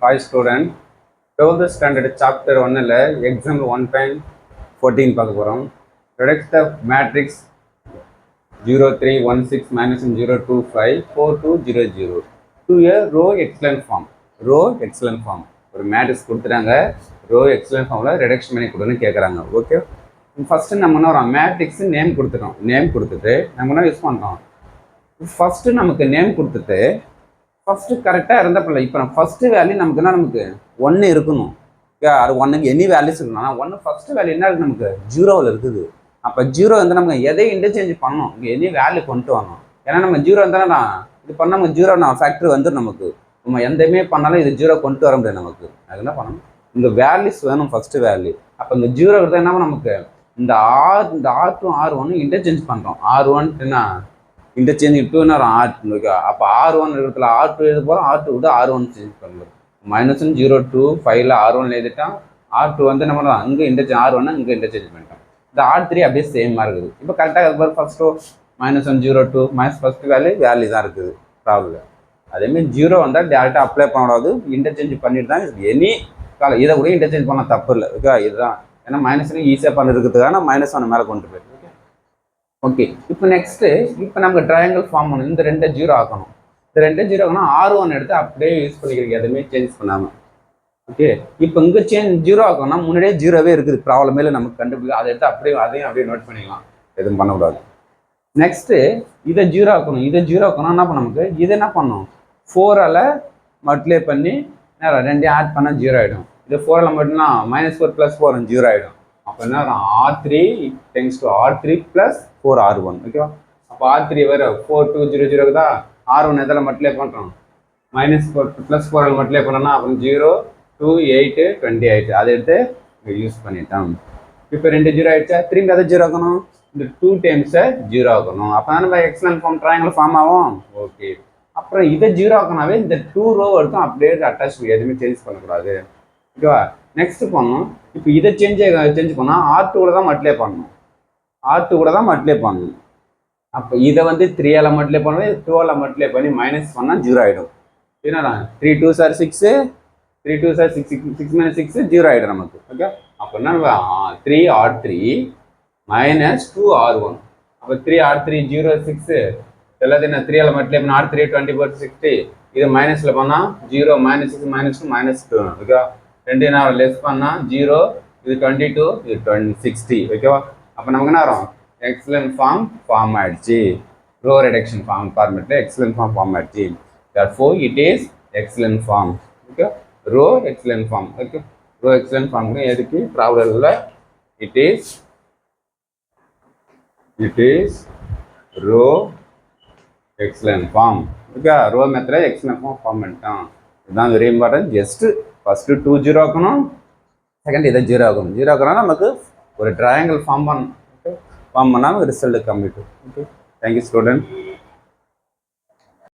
Hi student, 12th standard chapter 1 example 1.14 பார்க்க போறோம். Reduce the matrix 0316 minus 025 4200 to a row echelon form. Row echelon form. ஒரு matrix கொடுத்துட்டாங்க. row echelon formல reduction பண்ணி கொடுன்னு கேட்குறாங்க. Okay, first நம்ம என்ன வரோம், மேட்ரிக்ஸ் நேம் கொடுத்துட்டோம். நேம் கொடுத்துட்டு நம்ம என்ன யூஸ் பண்ணுறோம், ஃபர்ஸ்ட் நமக்கு நேம் கொடுத்துட்டு ஃபர்ஸ்ட் கரெக்டாக இருந்தப்பல இப்போ நம்ம ஃபர்ஸ்ட் வேல்யூ நமக்கு என்ன, நமக்கு ஒன்று இருக்கணும். அது ஒன்றுக்கு எனி வேல்யூஸ் இருக்கணும். ஒன்று ஃபர்ஸ்ட் வேல்யூ என்ன இருக்குது, நமக்கு ஜீரோவில் இருக்குது. அப்போ ஜீரோ வந்து நமக்கு எதையும் இன்டர்சேஞ்ச் பண்ணணும், இங்கே எனி வேல்யூ கொண்டு வரணும். ஏன்னா நம்ம ஜீரோ இருந்தாலும் நான் இது பண்ண நம்ம ஜீரோ நான் ஃபேக்டரி வந்துடும். நமக்கு நம்ம எந்தமே பண்ணாலும் இது ஜீரோ கொண்டு வர முடியாது. நமக்கு அது என்ன பண்ணணும், இந்த வேல்யூஸ் வேணும் ஃபர்ஸ்ட் வேல்யூ. அப்போ இந்த ஜீரோ இருந்தால் என்ன நமக்கு இந்த R2 R1 இன்டர்சேஞ்ச் பண்ணுறோம். R1 என்ன இன்டர்சேஞ்ச் டூன்னு ஆர் ஓகே. அப்போ R1 இருக்கிறதுல R2 எழுத போகிறோம், R2 விட R1 சேஞ்ச் பண்ணுறோம். -025 R1 எழுதிட்டோம். R2 வந்து நம்ம தான் இங்கே இன்டர்சேஞ்ச் R1 இங்கே இன்டர்சேஞ்ச் பண்ணிட்டோம். இந்த R3 அப்படியே சேமாக இருக்குது. இப்போ கரெக்டாக அது ஃபர்ஸ்ட் -102 ஃபர்ஸ்ட் வேல்யூ தான் இருக்குது ப்ராப்ளம். அதேமாதிரி ஜீரோ வந்தால் டேரெக்டாக அப்ளை பண்ணக்கூடாது, இன்டர்சேஞ்ச் பண்ணிட்டு தான் எனி காலம் இதை கூட இன்டர்சேஞ்ச் பண்ண தப்பு இல்லை. ஓகே, இதுதான் ஏன்னா -1 ஈஸியாக பண்ணிருக்கிறதுக்காக -1 மேலே கொண்டு போயிருக்கு. ஓகே, இப்போ நெக்ஸ்ட்டு இப்போ நமக்கு ட்ரையாங்கிள் ஃபார்ம் பண்ணணும். இந்த ரெண்டை ஜீரோ ஆக்கணும். இந்த ரெண்டை ஜீரோ ஆகணும். R1 எடுத்து அப்படியே யூஸ் பண்ணிக்கிறீங்க, எதுவுமே சேஞ்ச் பண்ணாமல். ஓகே, இப்போ இங்கே ஜீரோ ஆக்கணும்னா முன்னாடியே ஜீரோவே இருக்குது ப்ராப்ளமே இல்லை, நமக்கு கண்டுபிடிக்க. அதை எடுத்து அதையும் அப்படியே நோட் பண்ணிக்கலாம், எதுவும் பண்ணக்கூடாது. நெக்ஸ்ட்டு இதை ஜீரோ ஆக்கணும். இதை ஜீரோ ஆக்கணும் என்ன பண்ண, நமக்கு இதை என்ன பண்ணணும், 4ஆல் மல்டிப்ளை பண்ணி ரெண்டையும் ஆட் பண்ணால் ஜீரோ ஆகிடும். இது 4ஆல் மட்டும்னா -4 + 4 ஜீரோ ஆகிடும். அப்போ என்ன R3 → R3 + 4R1. ஓகேவா? அப்போ R3 வேறு 4200 தான். R1 எதில் மல்டிப்ளை பண்ணுறோம், -4 + 4ஆல் மல்டிப்ளை பண்ணோம்னா அப்புறம் 0 2 8 28 அதை எடுத்து யூஸ் பண்ணிட்டோம். இப்போ 2 ஜீரோ ஆகிடுச்சா, திரும்பி அதை ஜீரோ ஆக்கணும். இந்த 2 டைம்ஸை ஜீரோ ஆக்கணும். அப்போ தான் நம்ம எக்ஸலன்ட் ஃபார்ம் ட்ரையாங்கிள் ஃபார்ம் ஆகும். ஓகே, அப்புறம் இதை ஜீரோ ஆக்கனாவே இந்த 2 ரோ எடுத்தும் அப்படியே அட்டாச், எதுவுமே சேஞ்ச் பண்ணக்கூடாது. ஓகேவா? நெக்ஸ்ட் பண்ணணும். இப்போ இதை சேஞ்ச் பண்ணால் R2 தான் மல்டிப்ளை பண்ணணும். R2 கூட தான் மல்டிப்ளை பண்ணணும். அப்போ இதை வந்து 3ஆல் மல்டிப்ளை பண்ணுறது, 2ஆல் மல்டிப்ளை பண்ணி மைனஸ் பண்ணால் ஜீரோ ஆகிடும். என்னடா 3 2s are 6, 3 2s are 6, 6 - 6 zero ஆகிடும் நமக்கு. ஓகே, அப்போ என்ன 3R3 - 2R1. அப்போ 3R3 0 6 எல்லாத்தையும் நான் 3ஆல் மல்டிப்ளை பண்ண R3 24 60. இது மைனஸில் பண்ணால் 0 -6 -2 -2. ஓகே, ரெண்டு நான் லெஸ் பண்ணால் 0, இது 22, இது 60. ஓகேவா? அப்போ நமக்கு என்ன வரும், எக்ஸலன்ட் ஃபார்ம் ஆயிடுச்சு. ரோ ரிடக்ஷன் ஃபார்மேட்டில் எக்ஸலன்ட் ஃபார்ம் ஆயிடுச்சு. therefore it is excellent form. Okay, row excellent form. Okay, row excellent form எதுக்கு ப்ராப்ளம்ல it is row excellent form. Okay, row மெத்தடில் எக்ஸலன்ட் ஃபார்ம் பண்ணிட்டான். இதுதான் very important. Just first 2 zero ஆக்கணும், second இதை zero ஆக்கணும். ஜீரோ ஆக்கணும்னா நமக்கு ஒரு ட்ரையாங்கிள் ஃபார்ம் பண்ணணும். ஃபார்ம் பண்ணாமல் result complete. Okay, thank you student.